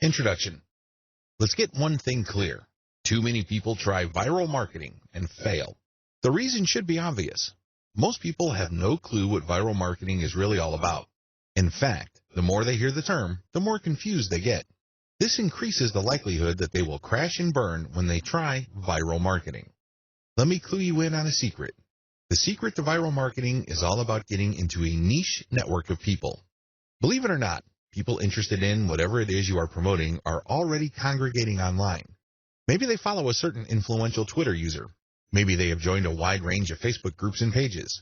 Introduction. Let's get one thing clear. Too many people try viral marketing and fail. The reason should be obvious. Most people have no clue what viral marketing is really all about. In fact, the more they hear the term, the more confused they get. This increases the likelihood that they will crash and burn when they try viral marketing. Let me clue you in on a secret. The secret to viral marketing is all about getting into a niche network of people. Believe it or not, people interested in whatever it is you are promoting are already congregating online. Maybe they follow a certain influential Twitter user. Maybe they have joined a wide range of Facebook groups and pages.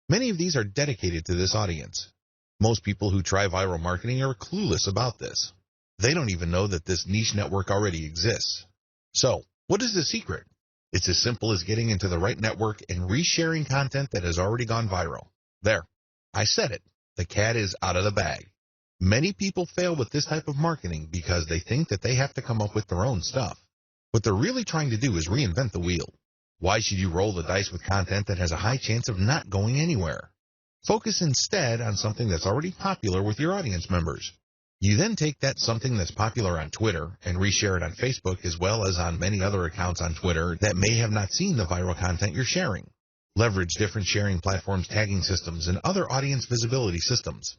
Many of these are dedicated to this audience. Most people who try viral marketing are clueless about this. They don't even know that this niche network already exists. So, what is the secret? It's as simple as getting into the right network and resharing content that has already gone viral. There. I said it. The cat is out of the bag. Many people fail with this type of marketing because they think that they have to come up with their own stuff. What they're really trying to do is reinvent the wheel. Why should you roll the dice with content that has a high chance of not going anywhere? Focus instead on something that's already popular with your audience members. You then take that something that's popular on Twitter and reshare it on Facebook as well as on many other accounts on Twitter that may have not seen the viral content you're sharing. Leverage different sharing platforms, tagging systems, and other audience visibility systems.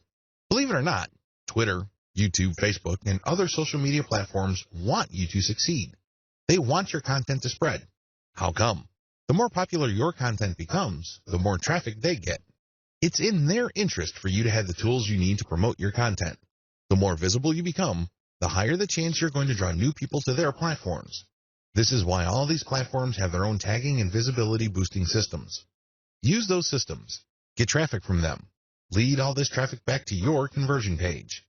Believe it or not, Twitter, YouTube, Facebook, and other social media platforms want you to succeed. They want your content to spread. How come? The more popular your content becomes, the more traffic they get. It's in their interest for you to have the tools you need to promote your content. The more visible you become, the higher the chance you're going to draw new people to their platforms. This is why all these platforms have their own tagging and visibility boosting systems. Use those systems. Get traffic from them. Lead all this traffic back to your conversion page.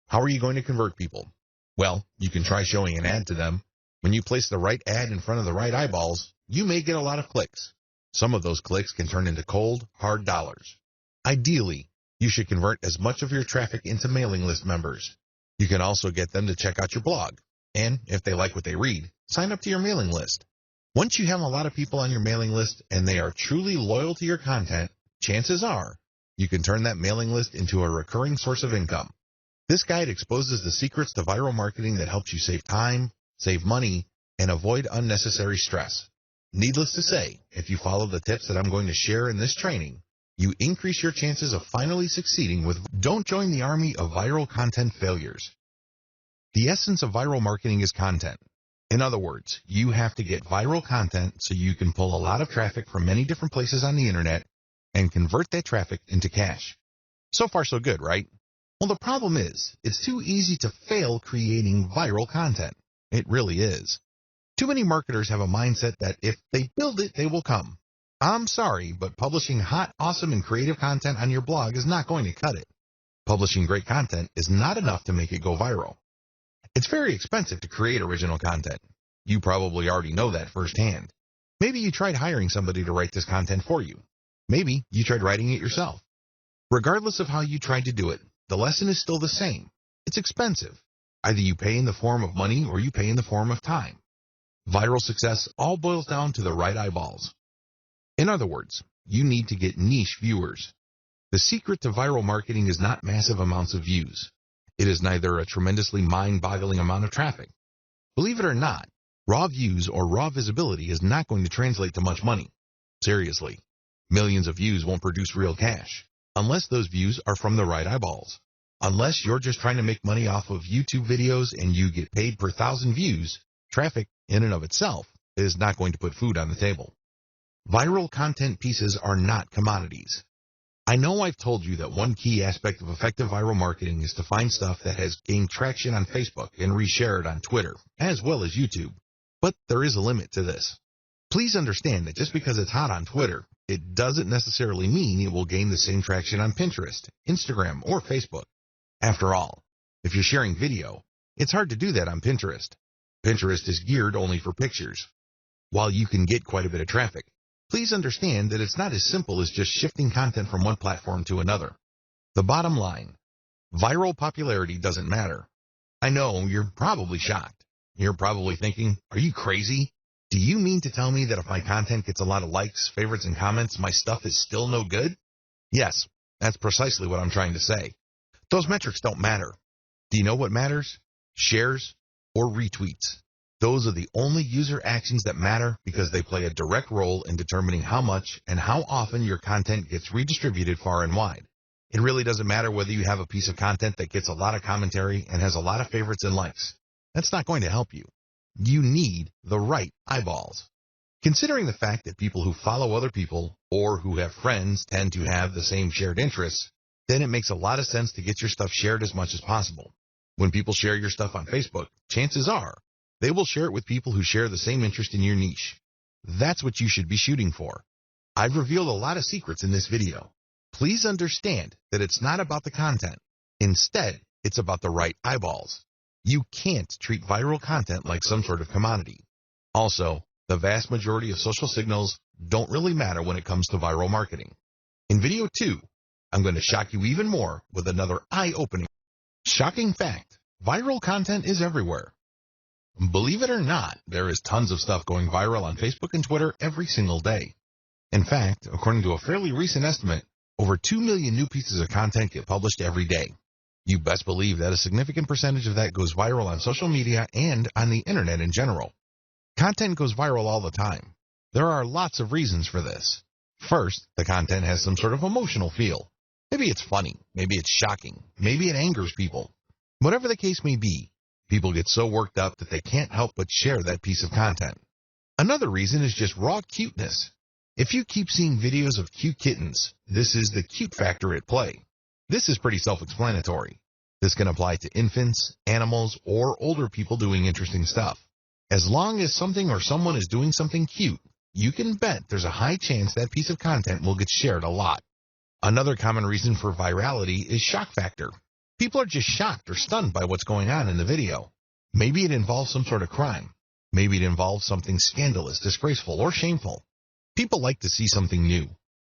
How are you going to convert people? Well, you can try showing an ad to them. When you place the right ad in front of the right eyeballs, you may get a lot of clicks. Some of those clicks can turn into cold, hard dollars. Ideally, you should convert as much of your traffic into mailing list members. You can also get them to check out your blog. And if they like what they read, sign up to your mailing list. Once you have a lot of people on your mailing list and they are truly loyal to your content, chances are you can turn that mailing list into a recurring source of income. This guide exposes the secrets to viral marketing that helps you save time, save money, and avoid unnecessary stress. Needless to say, if you follow the tips that I'm going to share in this training, you increase your chances of finally succeeding with Don't join the army of viral content failures. The essence of viral marketing is content. In other words, you have to get viral content so you can pull a lot of traffic from many different places on the internet and convert that traffic into cash. So far so good, right? Well, the problem is, it's too easy to fail creating viral content. It really is. Too many marketers have a mindset that if they build it, they will come. I'm sorry, but publishing hot, awesome, and creative content on your blog is not going to cut it. Publishing great content is not enough to make it go viral. It's very expensive to create original content. You probably already know that firsthand. Maybe you tried hiring somebody to write this content for you. Maybe you tried writing it yourself. Regardless of how you tried to do it, the lesson is still the same. It's expensive. Either you pay in the form of money or you pay in the form of time. Viral success all boils down to the right eyeballs. In other words, you need to get niche viewers. The secret to viral marketing is not massive amounts of views. It is neither a tremendously mind-boggling amount of traffic. Believe it or not, raw views or raw visibility is not going to translate to much money. Seriously, millions of views won't produce real cash, unless those views are from the right eyeballs. Unless you're just trying to make money off of YouTube videos and you get paid per 1,000 views, traffic in and of itself is not going to put food on the table. Viral content pieces are not commodities. I know I've told you that one key aspect of effective viral marketing is to find stuff that has gained traction on Facebook and reshare it on Twitter, as well as YouTube. But there is a limit to this. Please understand that just because it's hot on Twitter, it doesn't necessarily mean it will gain the same traction on Pinterest, Instagram, or Facebook. After all, if you're sharing video, it's hard to do that on Pinterest. Pinterest is geared only for pictures. While you can get quite a bit of traffic, please understand that it's not as simple as just shifting content from one platform to another. The bottom line, viral popularity doesn't matter. I know you're probably shocked. You're probably thinking, are you crazy? Do you mean to tell me that if my content gets a lot of likes, favorites, and comments, my stuff is still no good? Yes, that's precisely what I'm trying to say. Those metrics don't matter. Do you know what matters? shares, or retweets. Those are the only user actions that matter because they play a direct role in determining how much and how often your content gets redistributed far and wide. It really doesn't matter whether you have a piece of content that gets a lot of commentary and has a lot of favorites and likes. That's not going to help you. You need the right eyeballs. Considering the fact that people who follow other people or who have friends tend to have the same shared interests, then it makes a lot of sense to get your stuff shared as much as possible. When people share your stuff on Facebook, chances are they will share it with people who share the same interest in your niche. That's what you should be shooting for. I've revealed a lot of secrets in this video. Please understand that it's not about the content. Instead, it's about the right eyeballs. You can't treat viral content like some sort of commodity. Also, the vast majority of social signals don't really matter when it comes to viral marketing. In video 2, I'm going to shock you even more with another eye-opening, shocking fact. Viral content is everywhere. Believe it or not, there is tons of stuff going viral on Facebook and Twitter every single day. In fact, according to a fairly recent estimate, over 2 million new pieces of content get published every day. You best believe that a significant percentage of that goes viral on social media and on the internet in general. Content goes viral all the time. There are lots of reasons for this. First, the content has some sort of emotional feel. Maybe it's funny, maybe it's shocking, maybe it angers people. Whatever the case may be, people get so worked up that they can't help but share that piece of content. Another reason is just raw cuteness. If you keep seeing videos of cute kittens, this is the cute factor at play. This is pretty self-explanatory. This can apply to infants, animals, or older people doing interesting stuff. As long as something or someone is doing something cute, you can bet there's a high chance that piece of content will get shared a lot. Another common reason for virality is shock factor. People are just shocked or stunned by what's going on in the video. Maybe it involves some sort of crime. Maybe it involves something scandalous, disgraceful, or shameful. People like to see something new.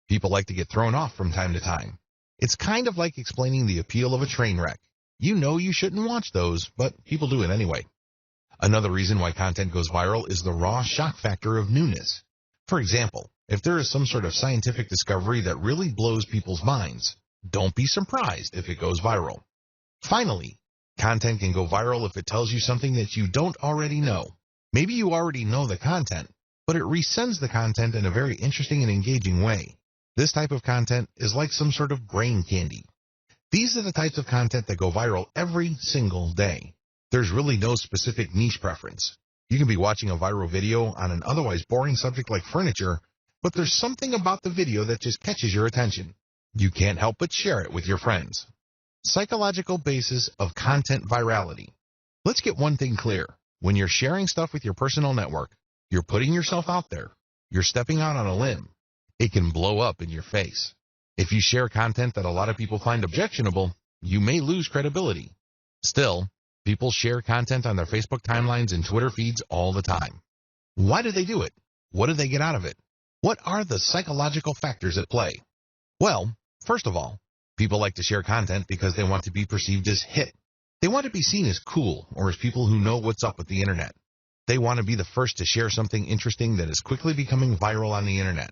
People like to get thrown off from time to time. It's kind of like explaining the appeal of a train wreck. You know you shouldn't watch those, but people do it anyway. Another reason why content goes viral is the raw shock factor of newness. For example, if there is some sort of scientific discovery that really blows people's minds, don't be surprised if it goes viral. Finally, content can go viral if it tells you something that you don't already know. Maybe you already know the content, but it resends the content in a very interesting and engaging way. This type of content is like some sort of brain candy. These are the types of content that go viral every single day. There's really no specific niche preference. You can be watching a viral video on an otherwise boring subject like furniture, but there's something about the video that just catches your attention. You can't help but share it with your friends. Psychological basis of content virality. Let's get one thing clear. When you're sharing stuff with your personal network, you're putting yourself out there. You're stepping out on a limb. It can blow up in your face. If you share content that a lot of people find objectionable, you may lose credibility. Still, people share content on their Facebook timelines and Twitter feeds all the time. Why do they do it? What do they get out of it? What are the psychological factors at play? Well, first of all, people like to share content because they want to be perceived as hip. They want to be seen as cool or as people who know what's up with the internet. They want to be the first to share something interesting that is quickly becoming viral on the internet.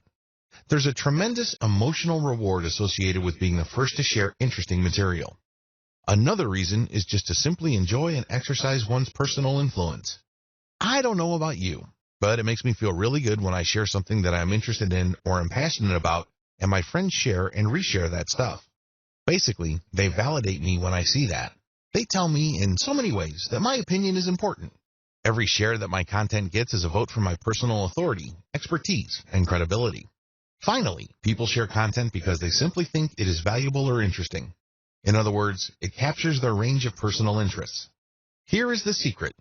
There's a tremendous emotional reward associated with being the first to share interesting material. Another reason is just to simply enjoy and exercise one's personal influence. I don't know about you, but it makes me feel really good when I share something that I'm interested in or am passionate about, and my friends share and reshare that stuff. Basically, they validate me when I see that. They tell me in so many ways that my opinion is important. Every share that my content gets is a vote for my personal authority, expertise, and credibility. Finally, people share content because they simply think it is valuable or interesting. In other words, it captures their range of personal interests. Here is the secret.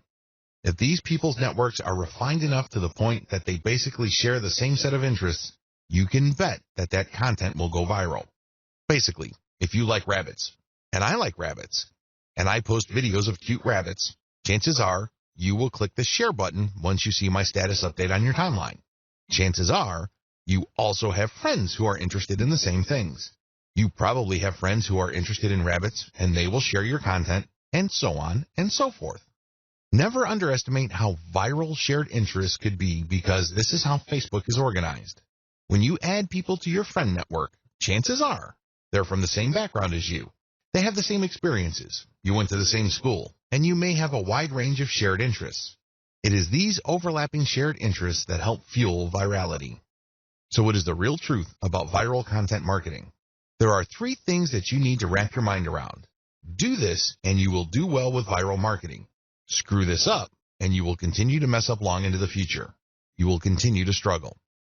If these people's networks are refined enough to the point that they basically share the same set of interests, you can bet that that content will go viral. Basically, if you like rabbits, and I like rabbits, and I post videos of cute rabbits, chances are you will click the share button once you see my status update on your timeline. Chances are you also have friends who are interested in the same things. You probably have friends who are interested in rabbits, and they will share your content, and so on and so forth. Never underestimate how viral shared interests could be, because this is how Facebook is organized. When you add people to your friend network, chances are they're from the same background as you. They have the same experiences. You went to the same school. and you may have a wide range of shared interests. It is these overlapping shared interests that help fuel virality. So what is the real truth about viral content marketing? There are 3 things that you need to wrap your mind around. Do this, and you will do well with viral marketing. Screw this up, and you will continue to mess up long into the future. You will continue to struggle.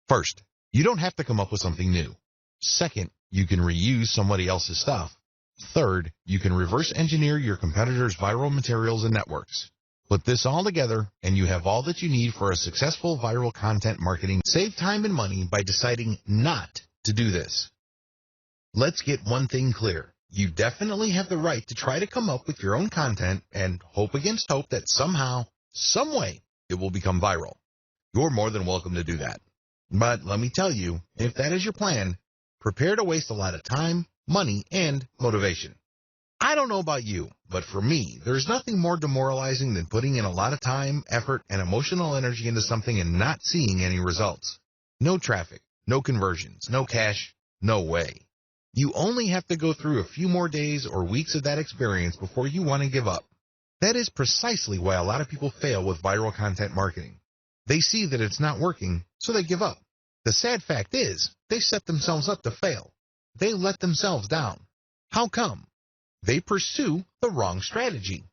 First, you don't have to come up with something new. Second, you can reuse somebody else's stuff. Third, you can reverse engineer your competitors' viral materials and networks. Put this all together, and you have all that you need for a successful viral content marketing. Save time and money by deciding not to do this. Let's get one thing clear. You definitely have the right to try to come up with your own content and hope against hope that somehow, some way, it will become viral. You're more than welcome to do that. But let me tell you, if that is your plan, prepare to waste a lot of time, money, and motivation. I don't know about you, but for me, there's nothing more demoralizing than putting in a lot of time, effort, and emotional energy into something and not seeing any results. No traffic, no conversions, no cash, no way. You only have to go through a few more days or weeks of that experience before you want to give up. That is precisely why a lot of people fail with viral content marketing. They see that it's not working, so they give up. The sad fact is, they set themselves up to fail. They let themselves down. How come? They pursue the wrong strategy.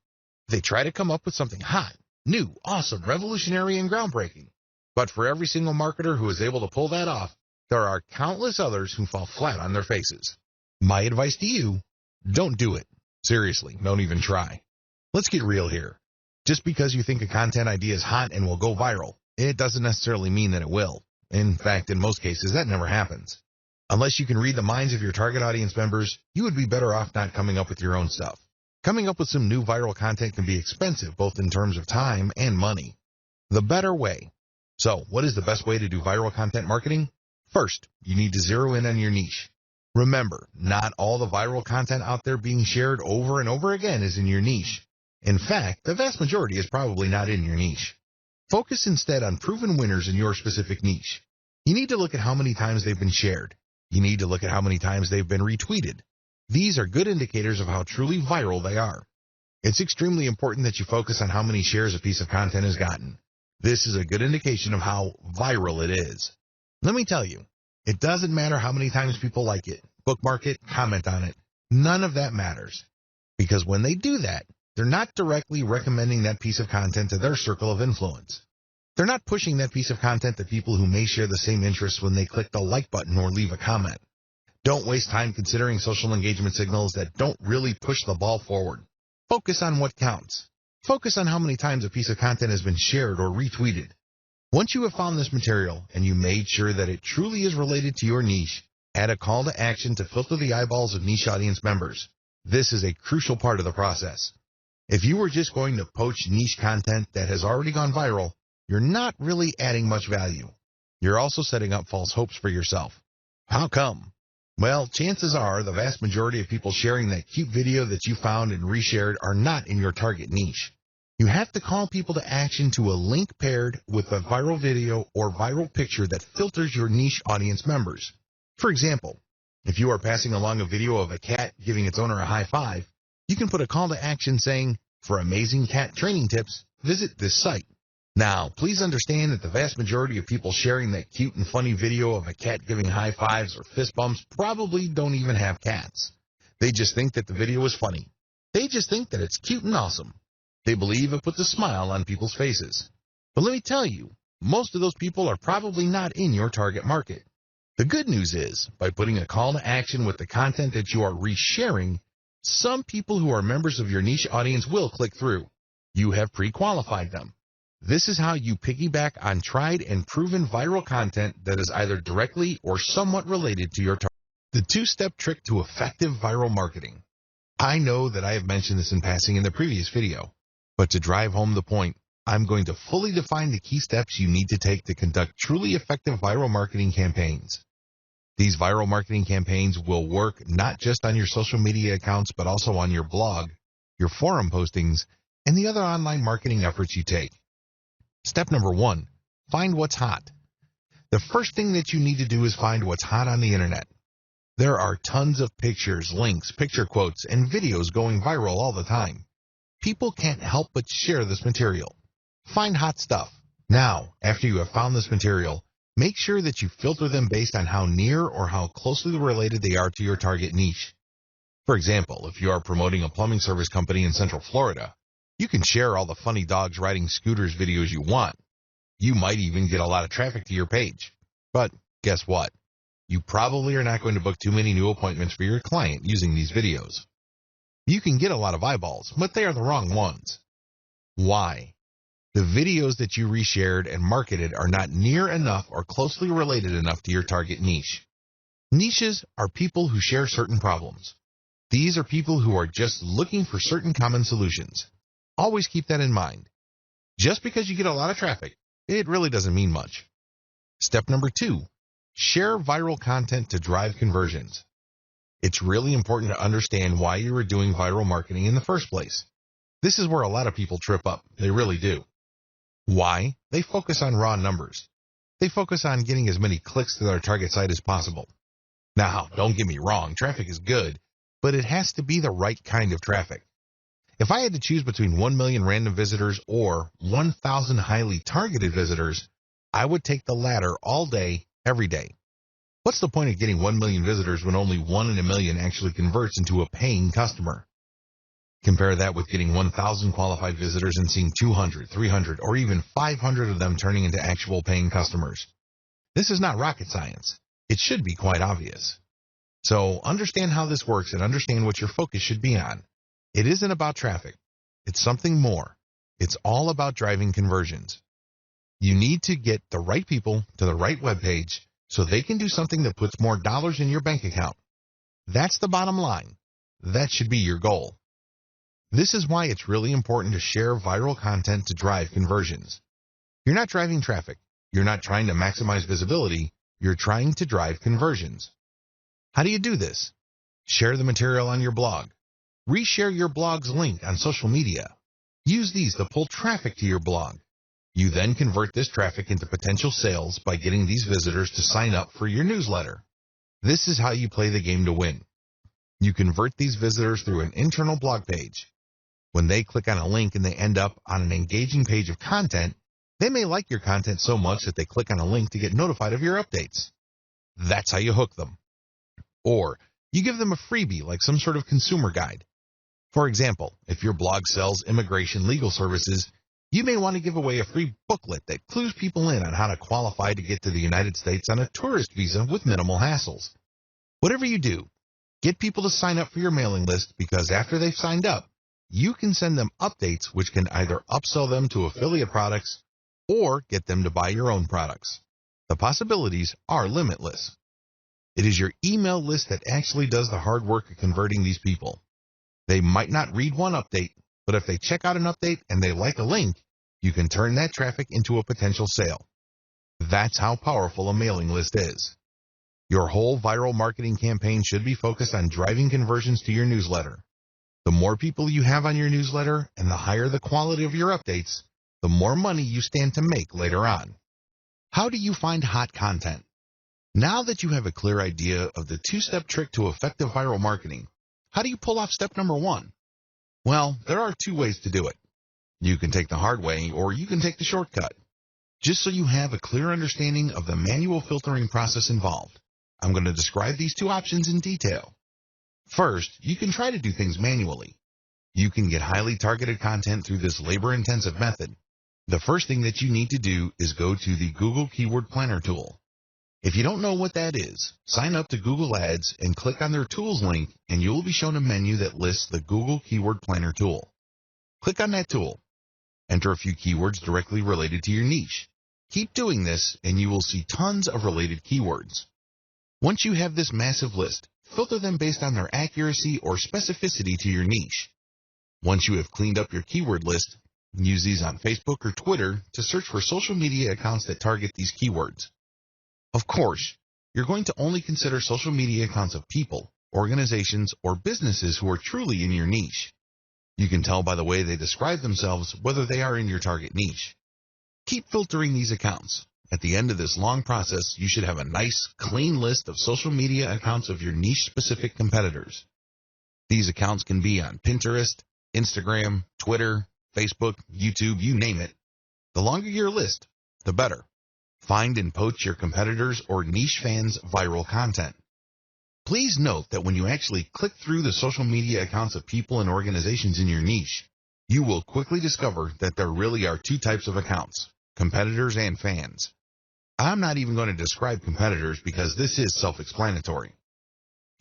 They try to come up with something hot, new, awesome, revolutionary, and groundbreaking. But for every single marketer who is able to pull that off, there are countless others who fall flat on their faces. My advice to you, don't do it. Seriously, don't even try. Let's get real here. Just because you think a content idea is hot and will go viral, it doesn't necessarily mean that it will. In fact, in most cases, that never happens. Unless you can read the minds of your target audience members, you would be better off not coming up with your own stuff. Coming up with some new viral content can be expensive, both in terms of time and money. The better way. So, what is the best way to do viral content marketing? First, you need to zero in on your niche. Remember, not all the viral content out there being shared over and over again is in your niche. In fact, the vast majority is probably not in your niche. Focus instead on proven winners in your specific niche. You need to look at how many times they've been shared. You need to look at how many times they've been retweeted. These are good indicators of how truly viral they are. It's extremely important that you focus on how many shares a piece of content has gotten. This is a good indication of how viral it is. Let me tell you, it doesn't matter how many times people like it, bookmark it, comment on it. None of that matters. Because when they do that, they're not directly recommending that piece of content to their circle of influence. They're not pushing that piece of content to people who may share the same interests when they click the like button or leave a comment. Don't waste time considering social engagement signals that don't really push the ball forward. Focus on what counts. Focus on how many times a piece of content has been shared or retweeted. Once you have found this material and you made sure that it truly is related to your niche, add a call to action to filter the eyeballs of niche audience members. This is a crucial part of the process. If you were just going to poach niche content that has already gone viral, you're not really adding much value. You're also setting up false hopes for yourself. How come? Well, chances are the vast majority of people sharing that cute video that you found and reshared are not in your target niche. You have to call people to action to a link paired with a viral video or viral picture that filters your niche audience members. For example, if you are passing along a video of a cat giving its owner a high five, you can put a call to action saying, "For amazing cat training tips, visit this site." Now, please understand that the vast majority of people sharing that cute and funny video of a cat giving high fives or fist bumps probably don't even have cats. They just think that the video is funny. They just think that it's cute and awesome. They believe it puts a smile on people's faces. But let me tell you, most of those people are probably not in your target market. The good news is, by putting a call to action with the content that you are resharing, some people who are members of your niche audience will click through. You have pre-qualified them. This is how you piggyback on tried and proven viral content that is either directly or somewhat related to your target. The two-step trick to effective viral marketing. I know that I have mentioned this in passing in the previous video, but to drive home the point, I'm going to fully define the key steps you need to take to conduct truly effective viral marketing campaigns. These viral marketing campaigns will work not just on your social media accounts, but also on your blog, your forum postings, and the other online marketing efforts you take. Step number 1, find what's hot. The first thing that you need to do is find what's hot on the internet. There are tons of pictures, links, picture quotes, and videos going viral all the time. people can't help but share this material. Find hot stuff. Now, after you have found this material, make sure that you filter them based on how near or how closely related they are to your target niche. For example, if you are promoting a plumbing service company in Central Florida, you can share all the funny dogs riding scooters videos you want. You might even get a lot of traffic to your page. But guess what? You probably are not going to book too many new appointments for your client using these videos. You can get a lot of eyeballs, but they are the wrong ones. Why? The videos that you reshared and marketed are not near enough or closely related enough to your target niche. Niches are people who share certain problems. These are people who are just looking for certain common solutions. Always keep that in mind. Just because you get a lot of traffic, it really doesn't mean much. Step number 2, share viral content to drive conversions. It's really important to understand why you are doing viral marketing in the first place. This is where a lot of people trip up. They really do. Why? They focus on raw numbers. They focus on getting as many clicks to their target site as possible. Now, don't get me wrong, traffic is good, but it has to be the right kind of traffic. If I had to choose between 1 million random visitors or 1,000 highly targeted visitors, I would take the latter all day, every day. What's the point of getting 1 million visitors when only 1 in a million actually converts into a paying customer? Compare that with getting 1,000 qualified visitors and seeing 200, 300, or even 500 of them turning into actual paying customers. This is not rocket science. It should be quite obvious. So understand how this works and understand what your focus should be on. It isn't about traffic. It's something more. It's all about driving conversions. You need to get the right people to the right web page so they can do something that puts more dollars in your bank account. That's the bottom line. That should be your goal. This is why it's really important to share viral content to drive conversions. You're not driving traffic. You're not trying to maximize visibility. You're trying to drive conversions. How do you do this? Share the material on your blog. Reshare your blog's link on social media. Use these to pull traffic to your blog. You then convert this traffic into potential sales by getting these visitors to sign up for your newsletter. This is how you play the game to win. You convert these visitors through an internal blog page. When they click on a link and they end up on an engaging page of content, they may like your content so much that they click on a link to get notified of your updates. That's how you hook them. Or you give them a freebie like some sort of consumer guide. For example, if your blog sells immigration legal services, you may want to give away a free booklet that clues people in on how to qualify to get to the United States on a tourist visa with minimal hassles. Whatever you do, get people to sign up for your mailing list because after they've signed up, you can send them updates which can either upsell them to affiliate products or get them to buy your own products. The possibilities are limitless. It is your email list that actually does the hard work of converting these people. They might not read one update, but if they check out an update and they like a link, you can turn that traffic into a potential sale. That's how powerful a mailing list is. Your whole viral marketing campaign should be focused on driving conversions to your newsletter. The more people you have on your newsletter and the higher the quality of your updates, the more money you stand to make later on. How do you find hot content? Now that you have a clear idea of the two-step trick to effective viral marketing, how do you pull off step number 1? Well, there are 2 ways to do it. You can take the hard way or you can take the shortcut. Just so you have a clear understanding of the manual filtering process involved, I'm going to describe these 2 options in detail. First, you can try to do things manually. You can get highly targeted content through this labor-intensive method. The first thing that you need to do is go to the Google Keyword Planner tool. If you don't know what that is, sign up to Google Ads and click on their Tools link and you will be shown a menu that lists the Google Keyword Planner tool. Click on that tool. Enter a few keywords directly related to your niche. Keep doing this and you will see tons of related keywords. Once you have this massive list, filter them based on their accuracy or specificity to your niche. Once you have cleaned up your keyword list, use these on Facebook or Twitter to search for social media accounts that target these keywords. Of course, you're going to only consider social media accounts of people, organizations, or businesses who are truly in your niche. You can tell by the way they describe themselves whether they are in your target niche. Keep filtering these accounts. At the end of this long process, you should have a nice, clean list of social media accounts of your niche-specific competitors. These accounts can be on Pinterest, Instagram, Twitter, Facebook, YouTube, you name it. The longer your list, the better. Find and poach your competitors' or niche fans' viral content. Please note that when you actually click through the social media accounts of people and organizations in your niche, you will quickly discover that there really are two types of accounts, competitors and fans. I'm not even going to describe competitors because this is self-explanatory.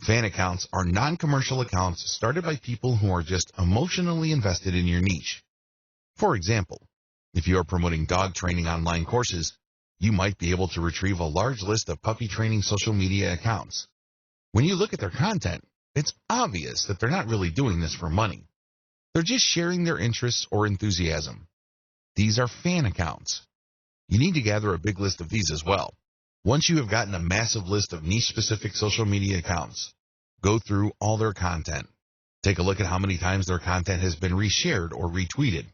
Fan accounts are non-commercial accounts started by people who are just emotionally invested in your niche. For example, if you are promoting dog training online courses, you might be able to retrieve a large list of puppy training social media accounts. When you look at their content, it's obvious that they're not really doing this for money. They're just sharing their interests or enthusiasm. These are fan accounts. You need to gather a big list of these as well. Once you have gotten a massive list of niche-specific social media accounts, go through all their content. Take a look at how many times their content has been reshared or retweeted.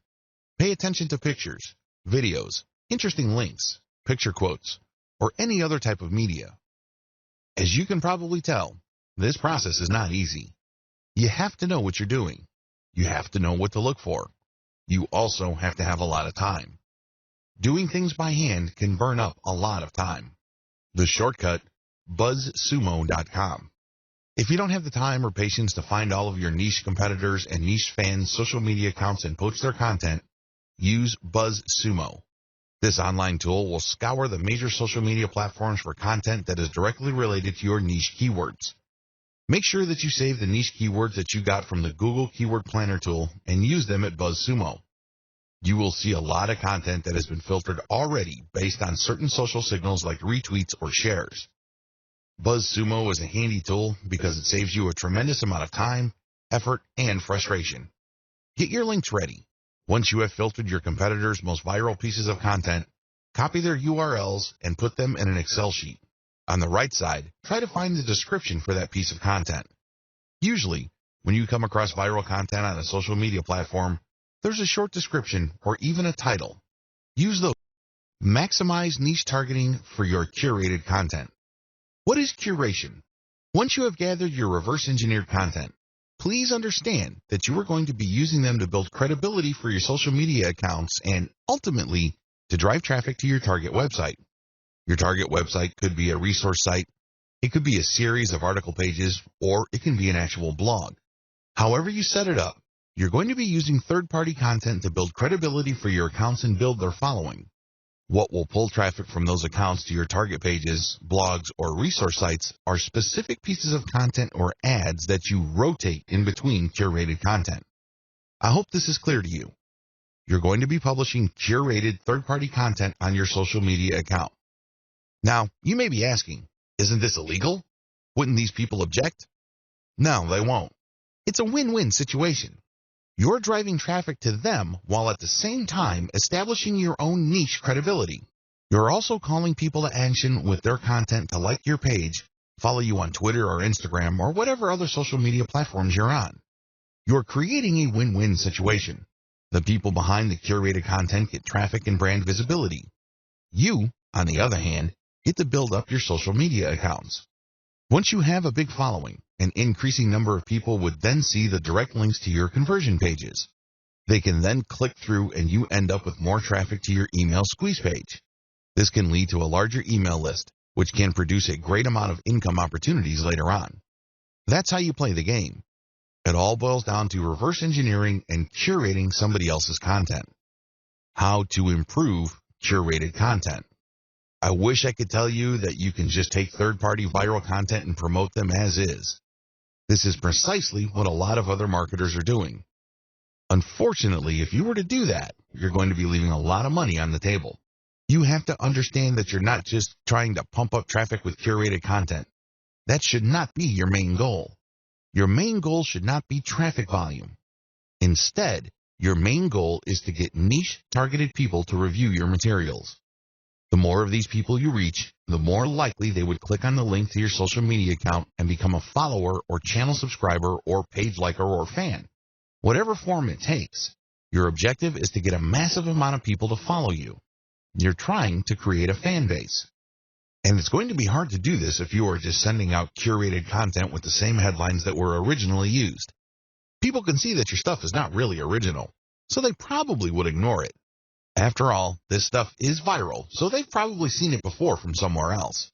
Pay attention to pictures, videos, interesting links, picture quotes, or any other type of media. As you can probably tell, this process is not easy. You have to know what you're doing. You have to know what to look for. You also have to have a lot of time. Doing things by hand can burn up a lot of time. The shortcut, buzzsumo.com. If you don't have the time or patience to find all of your niche competitors and niche fans' social media accounts and poach their content, use BuzzSumo. This online tool will scour the major social media platforms for content that is directly related to your niche keywords. Make sure that you save the niche keywords that you got from the Google Keyword Planner tool and use them at BuzzSumo. You will see a lot of content that has been filtered already based on certain social signals like retweets or shares. BuzzSumo is a handy tool because it saves you a tremendous amount of time, effort, and frustration. Get your links ready. Once you have filtered your competitors' most viral pieces of content, copy their URLs and put them in an Excel sheet. On the right side, try to find the description for that piece of content. Usually, when you come across viral content on a social media platform, there's a short description or even a title. Use those. Maximize niche targeting for your curated content. What is curation? Once you have gathered your reverse engineered content, please understand that you are going to be using them to build credibility for your social media accounts and, ultimately, to drive traffic to your target website. Your target website could be a resource site, it could be a series of article pages, or it can be an actual blog. However you set it up, you're going to be using third-party content to build credibility for your accounts and build their following. What will pull traffic from those accounts to your target pages, blogs, or resource sites are specific pieces of content or ads that you rotate in between curated content. I hope this is clear to you. You're going to be publishing curated third-party content on your social media account. Now, you may be asking, isn't this illegal? Wouldn't these people object? No, they won't. It's a win-win situation. You're driving traffic to them while at the same time establishing your own niche credibility. You're also calling people to action with their content to like your page, follow you on Twitter or Instagram or whatever other social media platforms you're on. You're creating a win-win situation. The people behind the curated content get traffic and brand visibility. You, on the other hand, get to build up your social media accounts. Once you have a big following, an increasing number of people would then see the direct links to your conversion pages. They can then click through and you end up with more traffic to your email squeeze page. This can lead to a larger email list, which can produce a great amount of income opportunities later on. That's how you play the game. It all boils down to reverse engineering and curating somebody else's content. How to improve curated content. I wish I could tell you that you can just take third-party viral content and promote them as is. This is precisely what a lot of other marketers are doing. Unfortunately, if you were to do that, you're going to be leaving a lot of money on the table. You have to understand that you're not just trying to pump up traffic with curated content. That should not be your main goal. Your main goal should not be traffic volume. Instead, your main goal is to get niche, targeted people to review your materials. The more of these people you reach, the more likely they would click on the link to your social media account and become a follower or channel subscriber or page liker or fan. Whatever form it takes, your objective is to get a massive amount of people to follow you. You're trying to create a fan base. And it's going to be hard to do this if you are just sending out curated content with the same headlines that were originally used. People can see that your stuff is not really original, so they probably would ignore it. After all, this stuff is viral, so they've probably seen it before from somewhere else.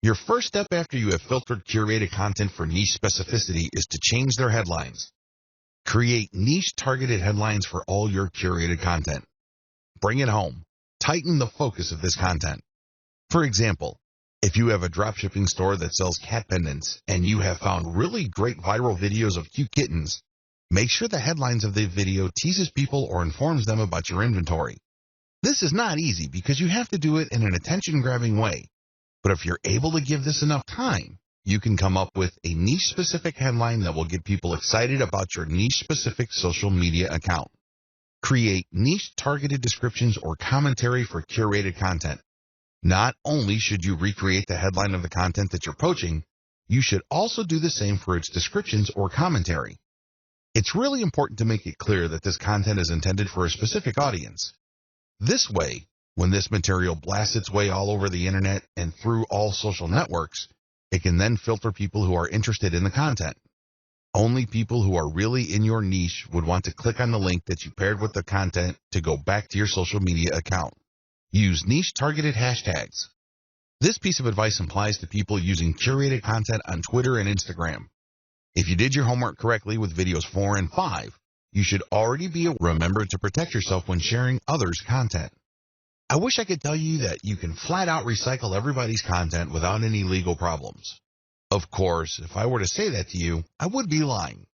Your first step after you have filtered curated content for niche specificity is to change their headlines. Create niche targeted headlines for all your curated content. Bring it home. Tighten the focus of this content. For example, if you have a dropshipping store that sells cat pendants and you have found really great viral videos of cute kittens, make sure the headlines of the video teases people or informs them about your inventory. This is not easy because you have to do it in an attention-grabbing way, but if you're able to give this enough time, you can come up with a niche-specific headline that will get people excited about your niche-specific social media account. Create niche-targeted descriptions or commentary for curated content. Not only should you recreate the headline of the content that you're poaching, you should also do the same for its descriptions or commentary. It's really important to make it clear that this content is intended for a specific audience. This way, when this material blasts its way all over the internet and through all social networks, it can then filter people who are interested in the content. Only people who are really in your niche would want to click on the link that you paired with the content to go back to your social media account. Use niche-targeted hashtags. This piece of advice applies to people using curated content on Twitter and Instagram. If you did your homework correctly with videos 4 and 5, you should already be remember to protect yourself when sharing others' content. I wish I could tell you that you can flat out recycle everybody's content without any legal problems. Of course, if I were to say that to you, I would be lying.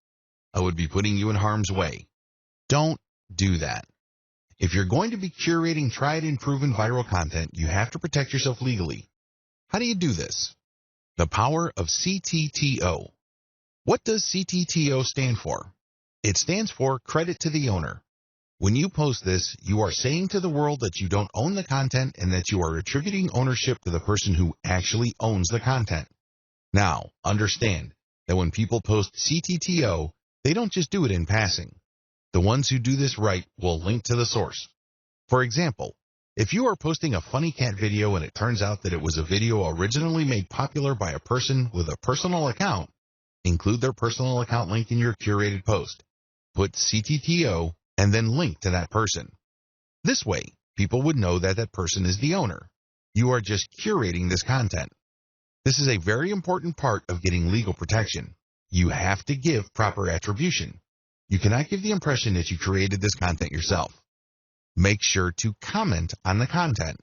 I would be putting you in harm's way. Don't do that. If you're going to be curating tried and proven viral content, you have to protect yourself legally. How do you do this? The power of CTTO. What does CTTO stand for? It stands for credit to the owner. When you post this, you are saying to the world that you don't own the content and that you are attributing ownership to the person who actually owns the content. Now, understand that when people post CTTO, they don't just do it in passing. The ones who do this right will link to the source. For example, if you are posting a funny cat video and it turns out that it was a video originally made popular by a person with a personal account, include their personal account link in your curated post. Put CTTO and then link to that person. This way, people would know that that person is the owner. You are just curating this content. This is a very important part of getting legal protection. You have to give proper attribution. You cannot give the impression that you created this content yourself. Make sure to comment on the content.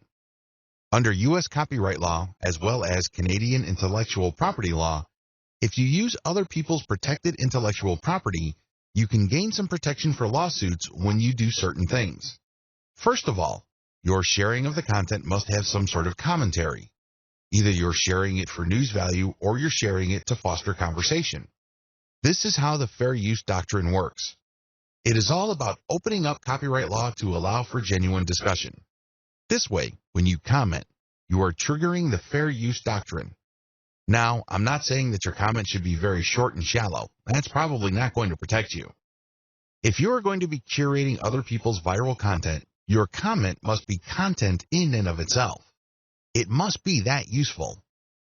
Under U.S. copyright law, as well as Canadian intellectual property law, if you use other people's protected intellectual property, you can gain some protection for lawsuits when you do certain things. First of all, your sharing of the content must have some sort of commentary. Either you're sharing it for news value or you're sharing it to foster conversation. This is how the fair use doctrine works. It is all about opening up copyright law to allow for genuine discussion. This way, when you comment, you are triggering the fair use doctrine. Now, I'm not saying that your comment should be very short and shallow. That's probably not going to protect you. If you are going to be curating other people's viral content, your comment must be content in and of itself. It must be that useful.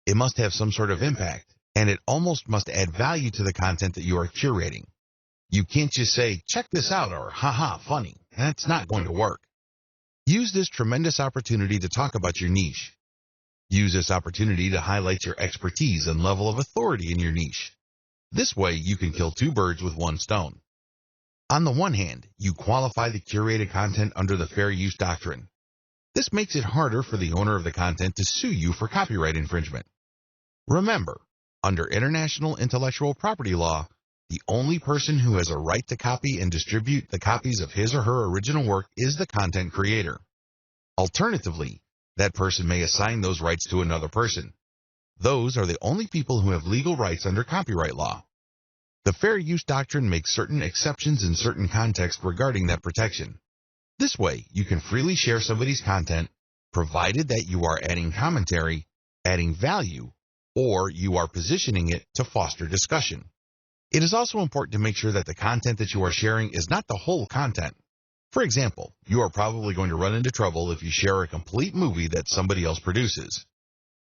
It must have some sort of impact, and it almost must add value to the content that you are curating. You can't just say, check this out, or haha, funny. That's not going to work. Use this tremendous opportunity to talk about your niche. Use this opportunity to highlight your expertise and level of authority in your niche. This way, you can kill two birds with one stone. On the one hand, you qualify the curated content under the fair use doctrine. This makes it harder for the owner of the content to sue you for copyright infringement. Remember, under international intellectual property law, the only person who has a right to copy and distribute the copies of his or her original work is the content creator. Alternatively, that person may assign those rights to another person. Those are the only people who have legal rights under copyright law. The fair use doctrine makes certain exceptions in certain contexts regarding that protection. This way, you can freely share somebody's content, provided that you are adding commentary, adding value, or you are positioning it to foster discussion. It is also important to make sure that the content that you are sharing is not the whole content. For example, you are probably going to run into trouble if you share a complete movie that somebody else produces.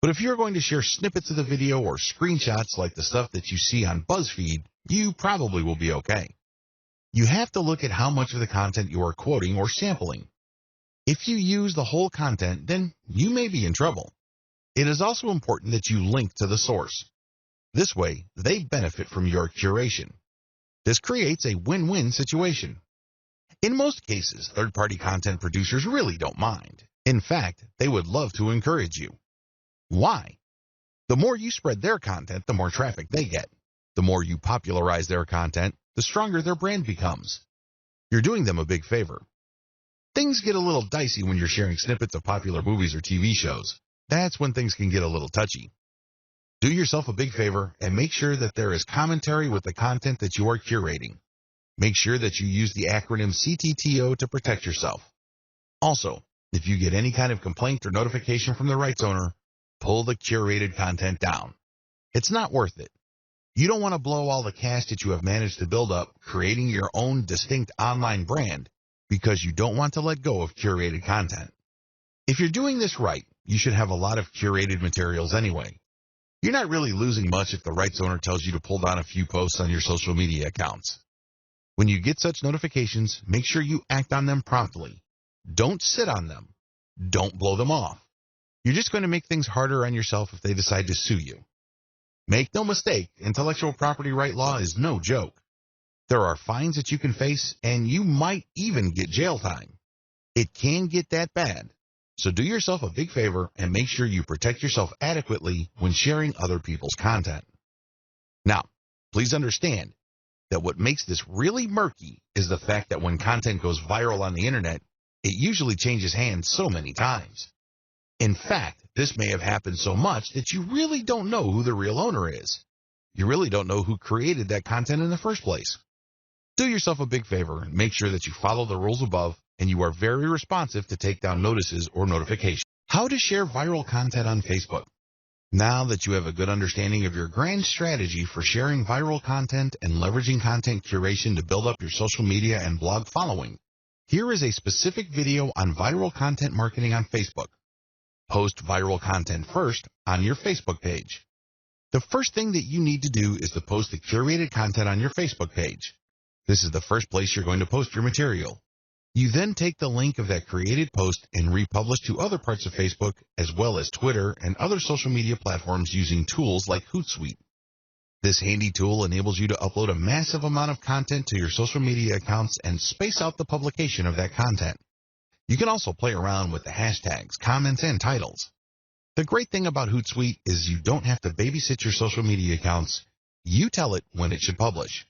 But if you're going to share snippets of the video or screenshots like the stuff that you see on BuzzFeed, you probably will be okay. You have to look at how much of the content you are quoting or sampling. If you use the whole content, then you may be in trouble. It is also important that you link to the source. This way, they benefit from your curation. This creates a win-win situation. In most cases, third-party content producers really don't mind. In fact, they would love to encourage you. Why? The more you spread their content, the more traffic they get. The more you popularize their content, the stronger their brand becomes. You're doing them a big favor. Things get a little dicey when you're sharing snippets of popular movies or TV shows. That's when things can get a little touchy. Do yourself a big favor and make sure that there is commentary with the content that you are curating. Make sure that you use the acronym CTTO to protect yourself. Also, if you get any kind of complaint or notification from the rights owner, pull the curated content down. It's not worth it. You don't want to blow all the cash that you have managed to build up creating your own distinct online brand because you don't want to let go of curated content. If you're doing this right, you should have a lot of curated materials anyway. You're not really losing much if the rights owner tells you to pull down a few posts on your social media accounts. When you get such notifications, make sure you act on them promptly. Don't sit on them. Don't blow them off. You're just going to make things harder on yourself if they decide to sue you. Make no mistake, intellectual property right law is no joke. There are fines that you can face, and you might even get jail time. It can get that bad. So do yourself a big favor and make sure you protect yourself adequately when sharing other people's content. Now, please understand that what makes this really murky is the fact that when content goes viral on the internet, it usually changes hands so many times. In fact, this may have happened so much that you really don't know who the real owner is. You really don't know who created that content in the first place. Do yourself a big favor and make sure that you follow the rules above and you are very responsive to take down notices or notifications. How to share viral content on Facebook. Now that you have a good understanding of your grand strategy for sharing viral content and leveraging content curation to build up your social media and blog following, here is a specific video on viral content marketing on Facebook. Post viral content first on your Facebook page. The first thing that you need to do is to post the curated content on your Facebook page. This is the first place you're going to post your material. You then take the link of that created post and republish to other parts of Facebook as well as Twitter and other social media platforms using tools like Hootsuite. This handy tool enables you to upload a massive amount of content to your social media accounts and space out the publication of that content. You can also play around with the hashtags, comments, and titles. The great thing about Hootsuite is you don't have to babysit your social media accounts. You tell it when it should publish.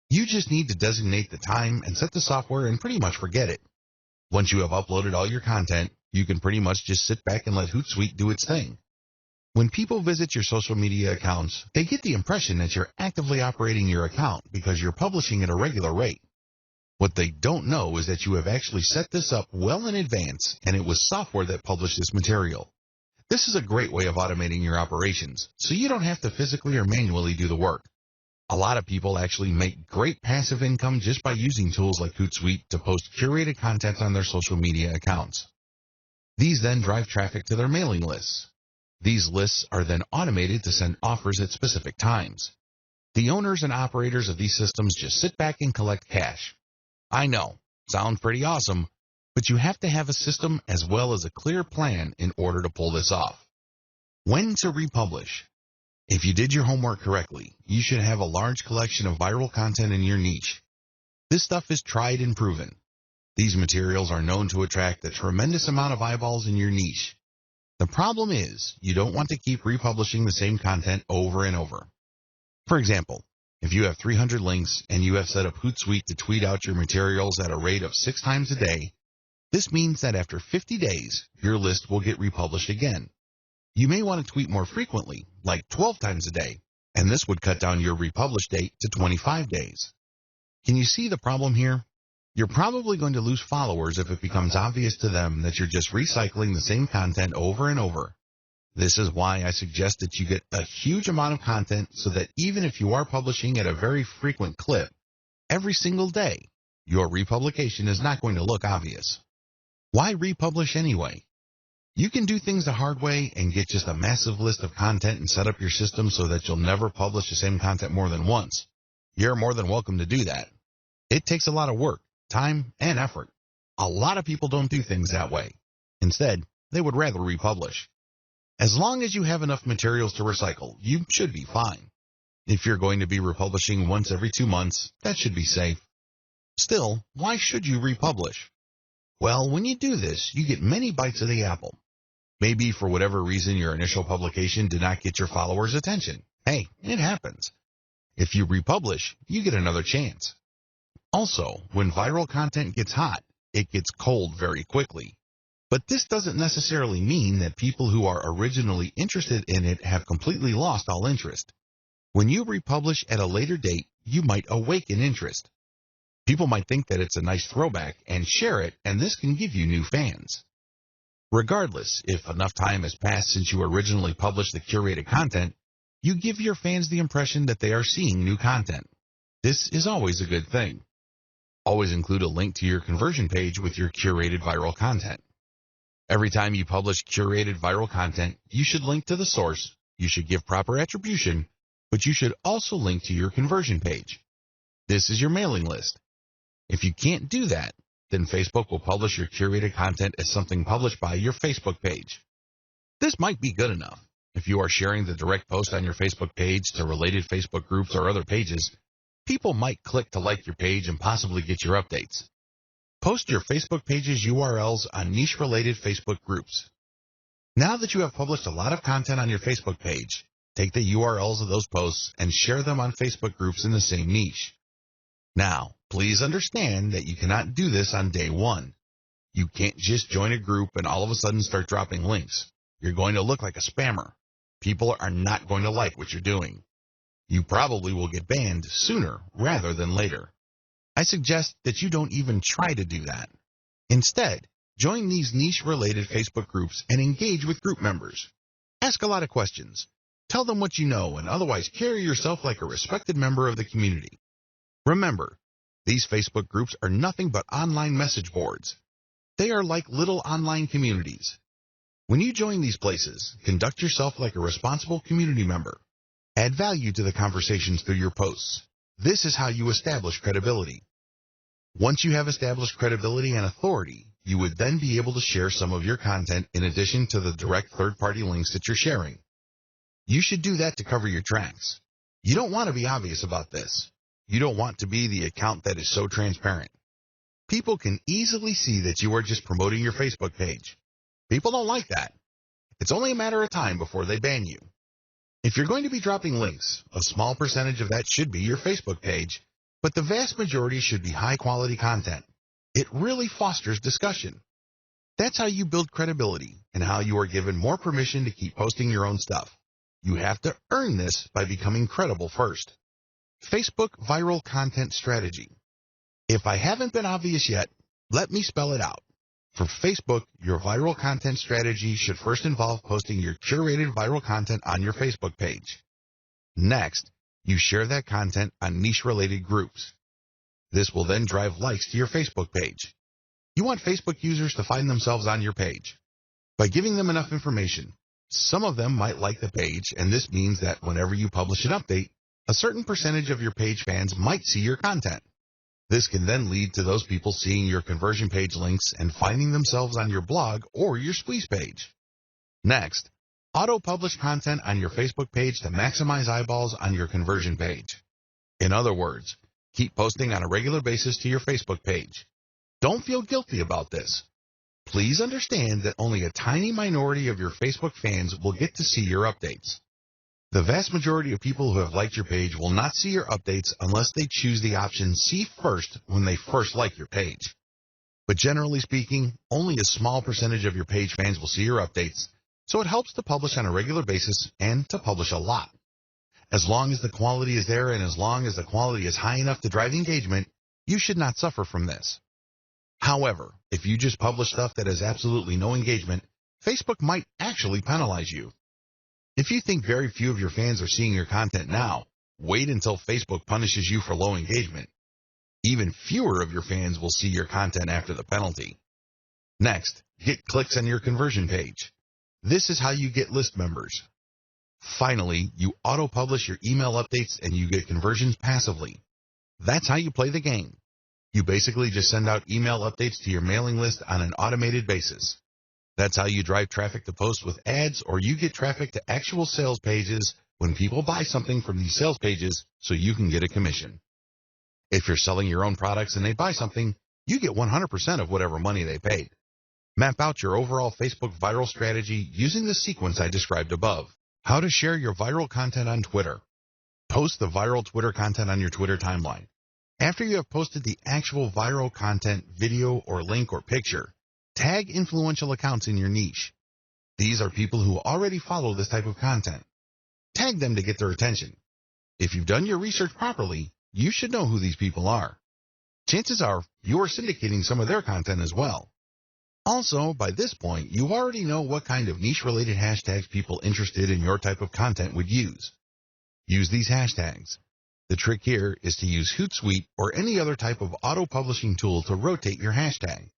You just need to designate the time and set the software and pretty much forget it. Once you have uploaded all your content, you can pretty much just sit back and let Hootsuite do its thing. When people visit your social media accounts, they get the impression that you're actively operating your account because you're publishing at a regular rate. What they don't know is that you have actually set this up well in advance and it was software that published this material. This is a great way of automating your operations, so you don't have to physically or manually do the work. A lot of people actually make great passive income just by using tools like Hootsuite to post curated content on their social media accounts. These then drive traffic to their mailing lists. These lists are then automated to send offers at specific times. The owners and operators of these systems just sit back and collect cash. I know, sounds pretty awesome, but you have to have a system as well as a clear plan in order to pull this off. When to republish? If you did your homework correctly, you should have a large collection of viral content in your niche. This stuff is tried and proven. These materials are known to attract a tremendous amount of eyeballs in your niche. The problem is, you don't want to keep republishing the same content over and over. For example, if you have 300 links and you have set up Hootsuite to tweet out your materials at a rate of 6 times a day, this means that after 50 days, your list will get republished again. You may want to tweet more frequently, like 12 times a day, and this would cut down your republish date to 25 days. Can you see the problem here? You're probably going to lose followers if it becomes obvious to them that you're just recycling the same content over and over. This is why I suggest that you get a huge amount of content so that even if you are publishing at a very frequent clip, every single day, your republication is not going to look obvious. Why republish anyway? You can do things the hard way and get just a massive list of content and set up your system so that you'll never publish the same content more than once. You're more than welcome to do that. It takes a lot of work, time, and effort. A lot of people don't do things that way. Instead, they would rather republish. As long as you have enough materials to recycle, you should be fine. If you're going to be republishing once every 2 months, that should be safe. Still, why should you republish? Well, when you do this, you get many bites of the apple. Maybe for whatever reason your initial publication did not get your followers' attention. Hey, it happens. If you republish, you get another chance. Also, when viral content gets hot, it gets cold very quickly. But this doesn't necessarily mean that people who are originally interested in it have completely lost all interest. When you republish at a later date, you might awaken interest. People might think that it's a nice throwback and share it, and this can give you new fans. Regardless, if enough time has passed since you originally published the curated content, you give your fans the impression that they are seeing new content. This is always a good thing. Always include a link to your conversion page with your curated viral content. Every time you publish curated viral content, you should link to the source, you should give proper attribution, but you should also link to your conversion page. This is your mailing list. If you can't do that, then Facebook will publish your curated content as something published by your Facebook page. This might be good enough. If you are sharing the direct post on your Facebook page to related Facebook groups or other pages, people might click to like your page and possibly get your updates. Post your Facebook page's URLs on niche-related Facebook groups. Now that you have published a lot of content on your Facebook page, take the URLs of those posts and share them on Facebook groups in the same niche. Now, please understand that you cannot do this on day one. You can't just join a group and all of a sudden start dropping links. You're going to look like a spammer. People are not going to like what you're doing. You probably will get banned sooner rather than later. I suggest that you don't even try to do that. Instead, join these niche-related Facebook groups and engage with group members. Ask a lot of questions. Tell them what you know and otherwise carry yourself like a respected member of the community. Remember, these Facebook groups are nothing but online message boards. They are like little online communities. When you join these places, conduct yourself like a responsible community member. Add value to the conversations through your posts. This is how you establish credibility. Once you have established credibility and authority, you would then be able to share some of your content in addition to the direct third-party links that you're sharing. You should do that to cover your tracks. You don't want to be obvious about this. You don't want to be the account that is so transparent. People can easily see that you are just promoting your Facebook page. People don't like that. It's only a matter of time before they ban you. If you're going to be dropping links, a small percentage of that should be your Facebook page, but the vast majority should be high-quality content. It really fosters discussion. That's how you build credibility and how you are given more permission to keep posting your own stuff. You have to earn this by becoming credible first. Facebook Viral Content Strategy. If I haven't been obvious yet, let me spell it out. For Facebook, your viral content strategy should first involve posting your curated viral content on your Facebook page. Next, you share that content on niche-related groups. This will then drive likes to your Facebook page. You want Facebook users to find themselves on your page. By giving them enough information, some of them might like the page, and this means that whenever you publish an update, a certain percentage of your page fans might see your content. This can then lead to those people seeing your conversion page links and finding themselves on your blog or your squeeze page. Next, auto-publish content on your Facebook page to maximize eyeballs on your conversion page. In other words, keep posting on a regular basis to your Facebook page. Don't feel guilty about this. Please understand that only a tiny minority of your Facebook fans will get to see your updates. The vast majority of people who have liked your page will not see your updates unless they choose the option See First when they first like your page. But generally speaking, only a small percentage of your page fans will see your updates, so it helps to publish on a regular basis and to publish a lot. As long as the quality is there and as long as the quality is high enough to drive engagement, you should not suffer from this. However, if you just publish stuff that has absolutely no engagement, Facebook might actually penalize you. If you think very few of your fans are seeing your content now, wait until Facebook punishes you for low engagement. Even fewer of your fans will see your content after the penalty. Next, get clicks on your conversion page. This is how you get list members. Finally, you auto-publish your email updates and you get conversions passively. That's how you play the game. You basically just send out email updates to your mailing list on an automated basis. That's how you drive traffic to posts with ads, or you get traffic to actual sales pages when people buy something from these sales pages so you can get a commission. If you're selling your own products and they buy something, you get 100% of whatever money they paid. Map out your overall Facebook viral strategy using the sequence I described above. How to share your viral content on Twitter. Post the viral Twitter content on your Twitter timeline. After you have posted the actual viral content, video or link or picture, tag influential accounts in your niche. These are people who already follow this type of content. Tag them to get their attention. If you've done your research properly, you should know who these people are. Chances are you are syndicating some of their content as well. Also, by this point, you already know what kind of niche-related hashtags people interested in your type of content would use. Use these hashtags. The trick here is to use Hootsuite or any other type of auto-publishing tool to rotate your hashtag.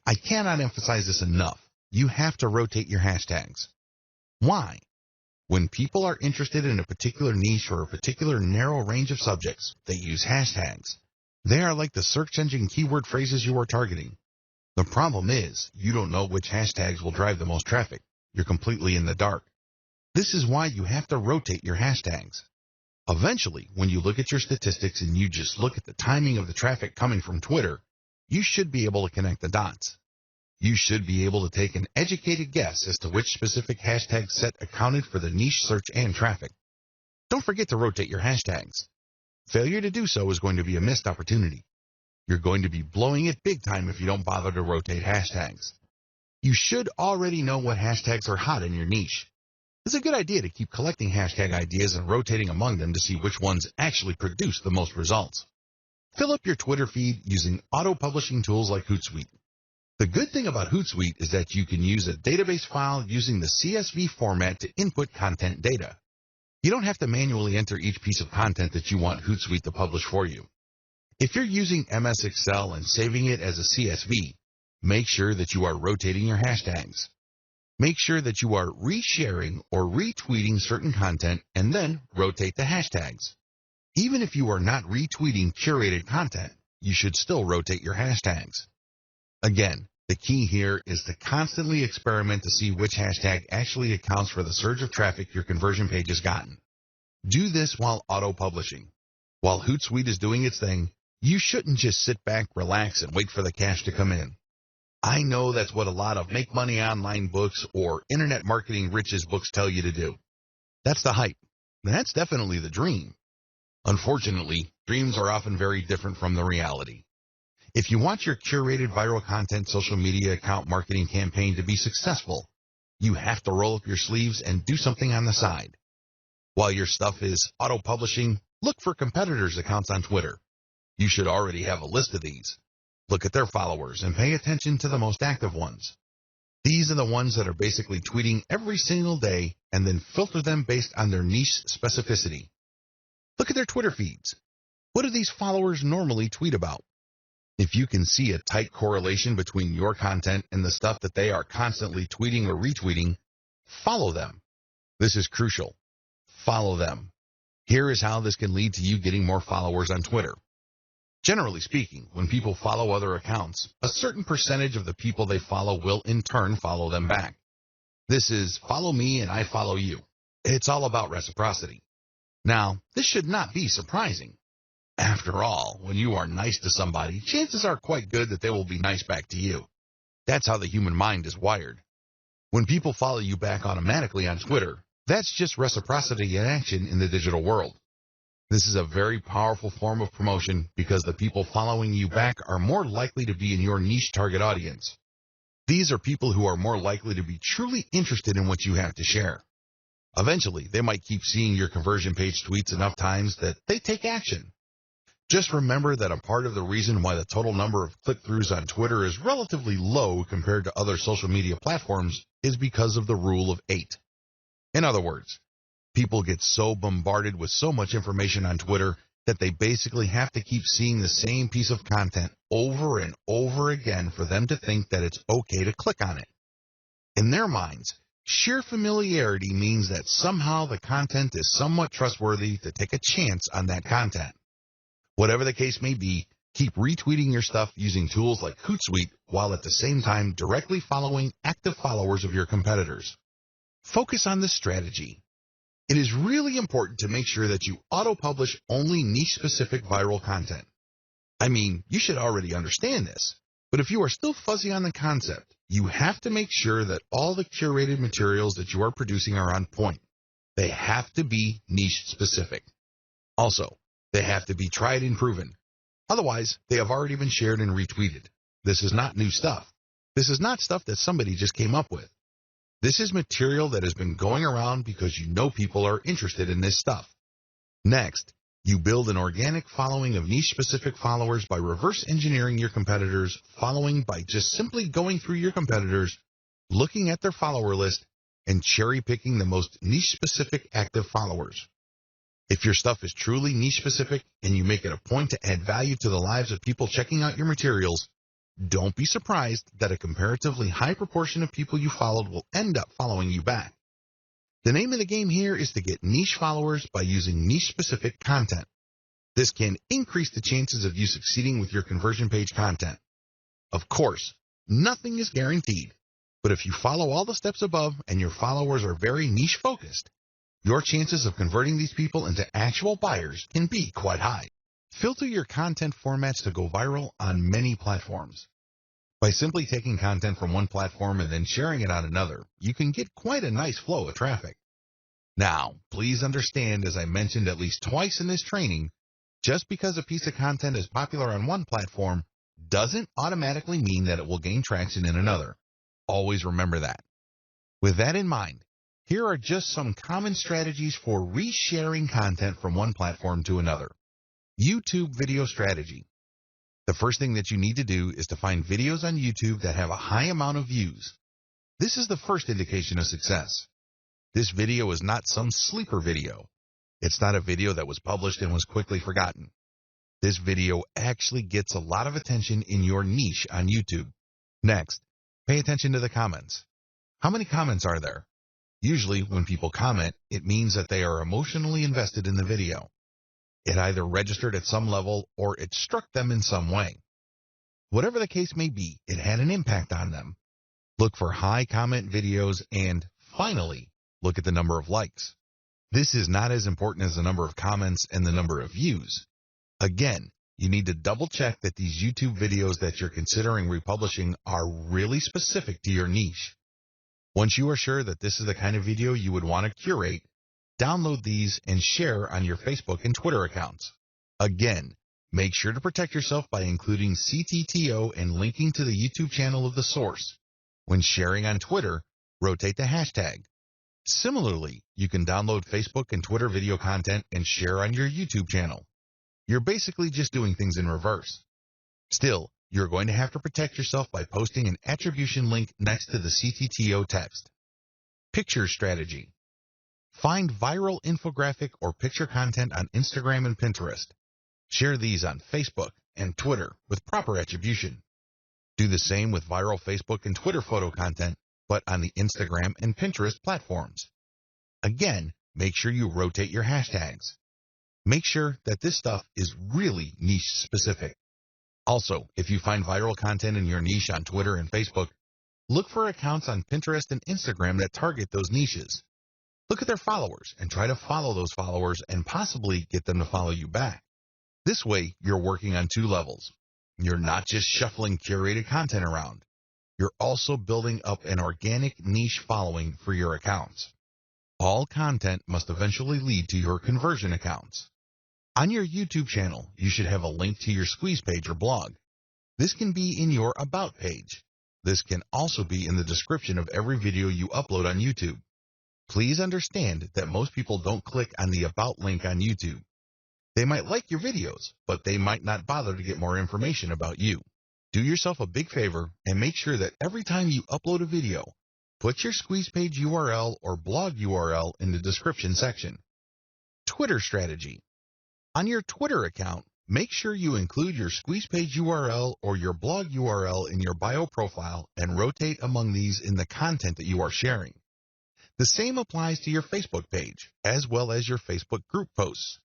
I cannot emphasize this enough. You have to rotate your hashtags. Why? When people are interested in a particular niche or a particular narrow range of subjects, they use hashtags. They are like the search engine keyword phrases you are targeting. The problem is, you don't know which hashtags will drive the most traffic. You're completely in the dark. This is why you have to rotate your hashtags. Eventually, when you look at your statistics and you just look at the timing of the traffic coming from Twitter, you should be able to connect the dots. You should be able to take an educated guess as to which specific hashtag set accounted for the niche search and traffic. Don't forget to rotate your hashtags. Failure to do so is going to be a missed opportunity. You're going to be blowing it big time if you don't bother to rotate hashtags. You should already know what hashtags are hot in your niche. It's a good idea to keep collecting hashtag ideas and rotating among them to see which ones actually produce the most results. Fill up your Twitter feed using auto-publishing tools like Hootsuite. The good thing about Hootsuite is that you can use a database file using the CSV format to input content data. You don't have to manually enter each piece of content that you want Hootsuite to publish for you. If you're using MS Excel and saving it as a CSV, make sure that you are rotating your hashtags. Make sure that you are resharing or retweeting certain content and then rotate the hashtags. Even if you are not retweeting curated content, you should still rotate your hashtags. Again, the key here is to constantly experiment to see which hashtag actually accounts for the surge of traffic your conversion page has gotten. Do this while auto-publishing. While Hootsuite is doing its thing, you shouldn't just sit back, relax, and wait for the cash to come in. I know that's what a lot of make money online books or internet marketing riches books tell you to do. That's the hype. That's definitely the dream. Unfortunately, dreams are often very different from the reality. If you want your curated viral content social media account marketing campaign to be successful, you have to roll up your sleeves and do something on the side. While your stuff is auto-publishing, look for competitors' accounts on Twitter. You should already have a list of these. Look at their followers and pay attention to the most active ones. These are the ones that are basically tweeting every single day and then filter them based on their niche specificity. Look at their Twitter feeds. What do these followers normally tweet about? If you can see a tight correlation between your content and the stuff that they are constantly tweeting or retweeting, follow them. This is crucial. Follow them. Here is how this can lead to you getting more followers on Twitter. Generally speaking, when people follow other accounts, a certain percentage of the people they follow will in turn follow them back. This is follow me and I follow you. It's all about reciprocity. Now, this should not be surprising. After all, when you are nice to somebody, chances are quite good that they will be nice back to you. That's how the human mind is wired. When people follow you back automatically on Twitter, that's just reciprocity in action in the digital world. This is a very powerful form of promotion because the people following you back are more likely to be in your niche target audience. These are people who are more likely to be truly interested in what you have to share. Eventually, they might keep seeing your conversion page tweets enough times that they take action. Just remember that a part of the reason why the total number of click-throughs on Twitter is relatively low compared to other social media platforms is because of the rule of 8. In other words, people get so bombarded with so much information on Twitter that they basically have to keep seeing the same piece of content over and over again for them to think that it's okay to click on it. In their minds, sheer familiarity means that somehow the content is somewhat trustworthy to take a chance on that content. Whatever the case may be, Keep retweeting your stuff using tools like Hootsuite while at the same time directly following active followers of your competitors. Focus on this strategy. It is really important to make sure that you auto-publish only niche-specific viral content. I mean, you should already understand this, but if you are still fuzzy on the concept, you have to make sure that all the curated materials that you are producing are on point. They have to be niche-specific. Also, they have to be tried and proven. Otherwise, they have already been shared and retweeted. This is not new stuff. This is not stuff that somebody just came up with. This is material that has been going around because you know people are interested in this stuff. Next, you build an organic following of niche-specific followers by reverse engineering your competitors' following by just simply going through your competitors, looking at their follower list, and cherry-picking the most niche-specific active followers. If your stuff is truly niche-specific and you make it a point to add value to the lives of people checking out your materials, don't be surprised that a comparatively high proportion of people you followed will end up following you back. The name of the game here is to get niche followers by using niche-specific content. This can increase the chances of you succeeding with your conversion page content. Of course, nothing is guaranteed, but if you follow all the steps above and your followers are very niche-focused, your chances of converting these people into actual buyers can be quite high. Filter your content formats to go viral on many platforms. By simply taking content from one platform and then sharing it on another, you can get quite a nice flow of traffic. Now, please understand, as I mentioned at least twice in this training, just because a piece of content is popular on one platform doesn't automatically mean that it will gain traction in another. Always remember that. With that in mind, here are just some common strategies for resharing content from one platform to another. YouTube video strategy. The first thing that you need to do is to find videos on YouTube that have a high amount of views. This is the first indication of success. This video is not some sleeper video. It's not a video that was published and was quickly forgotten. This video actually gets a lot of attention in your niche on YouTube. Next, pay attention to the comments. How many comments are there? Usually, when people comment, it means that they are emotionally invested in the video. It either registered at some level or it struck them in some way. Whatever the case may be, it had an impact on them. Look for high comment videos and, finally, look at the number of likes. This is not as important as the number of comments and the number of views. Again, you need to double check that these YouTube videos that you're considering republishing are really specific to your niche. Once you are sure that this is the kind of video you would want to curate, download these and share on your Facebook and Twitter accounts. Again, make sure to protect yourself by including CTTO and linking to the YouTube channel of the source. When sharing on Twitter, rotate the hashtag. Similarly, you can download Facebook and Twitter video content and share on your YouTube channel. You're basically just doing things in reverse. Still, you're going to have to protect yourself by posting an attribution link next to the CTTO text. Picture strategy. Find viral infographic or picture content on Instagram and Pinterest. Share these on Facebook and Twitter with proper attribution. Do the same with viral Facebook and Twitter photo content, but on the Instagram and Pinterest platforms. Again, make sure you rotate your hashtags. Make sure that this stuff is really niche specific. Also, if you find viral content in your niche on Twitter and Facebook, look for accounts on Pinterest and Instagram that target those niches. Look at their followers and try to follow those followers and possibly get them to follow you back. This way, you're working on two levels. You're not just shuffling curated content around. You're also building up an organic niche following for your accounts. All content must eventually lead to your conversion accounts. On your YouTube channel, you should have a link to your squeeze page or blog. This can be in your About page. This can also be in the description of every video you upload on YouTube. Please understand that most people don't click on the About link on YouTube. They might like your videos, but they might not bother to get more information about you. Do yourself a big favor and make sure that every time you upload a video, put your squeeze page URL or blog URL in the description section. Twitter strategy. On your Twitter account, make sure you include your squeeze page URL or your blog URL in your bio profile and rotate among these in the content that you are sharing. The same applies to your Facebook page, as well as your Facebook group posts.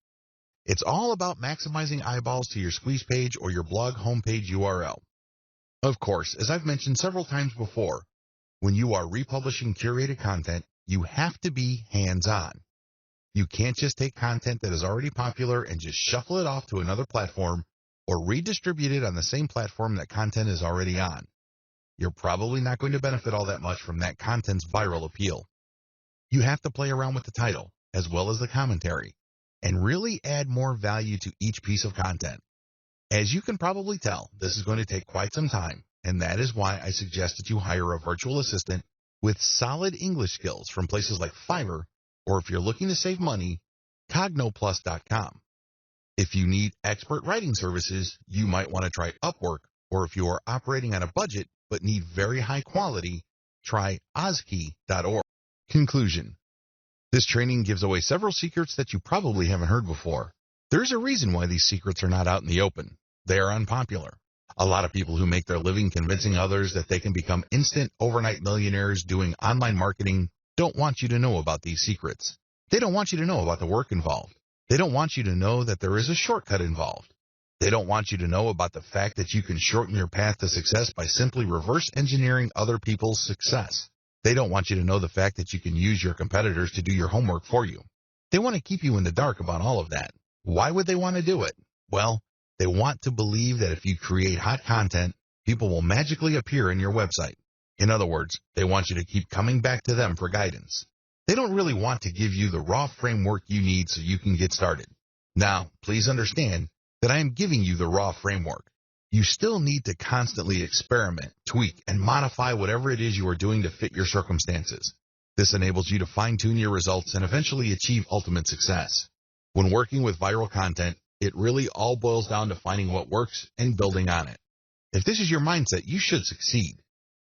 It's all about maximizing eyeballs to your squeeze page or your blog homepage URL. Of course, as I've mentioned several times before, when you are republishing curated content, you have to be hands-on. You can't just take content that is already popular and just shuffle it off to another platform or redistribute it on the same platform that content is already on. You're probably not going to benefit all that much from that content's viral appeal. You have to play around with the title, as well as the commentary, and really add more value to each piece of content. As you can probably tell, this is going to take quite some time, and that is why I suggest that you hire a virtual assistant with solid English skills from places like Fiverr, or if you're looking to save money, cognoplus.com. If you need expert writing services, you might want to try Upwork, or if you are operating on a budget but need very high quality, try ozkey.org. Conclusion. This training gives away several secrets that you probably haven't heard before. There's a reason why these secrets are not out in the open. They are unpopular. A lot of people who make their living convincing others that they can become instant overnight millionaires doing online marketing don't want you to know about these secrets. They don't want you to know about the work involved. They don't want you to know that there is a shortcut involved. They don't want you to know about the fact that you can shorten your path to success by simply reverse engineering other people's success. They don't want you to know the fact that you can use your competitors to do your homework for you. They want to keep you in the dark about all of that. Why would they want to do it? Well, they want to believe that if you create hot content, people will magically appear in your website. In other words, they want you to keep coming back to them for guidance. They don't really want to give you the raw framework you need so you can get started. Now, please understand that I am giving you the raw framework. You still need to constantly experiment, tweak, and modify whatever it is you are doing to fit your circumstances. This enables you to fine-tune your results and eventually achieve ultimate success. When working with viral content, it really all boils down to finding what works and building on it. If this is your mindset, you should succeed.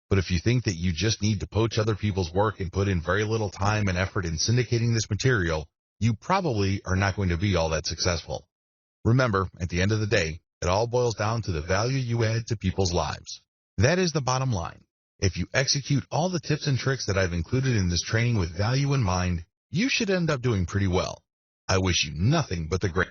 But if you think that you just need to poach other people's work and put in very little time and effort in syndicating this material, you probably are not going to be all that successful. Remember, at the end of the day, it all boils down to the value you add to people's lives. That is the bottom line. If you execute all the tips and tricks that I've included in this training with value in mind, you should end up doing pretty well. I wish you nothing but the great.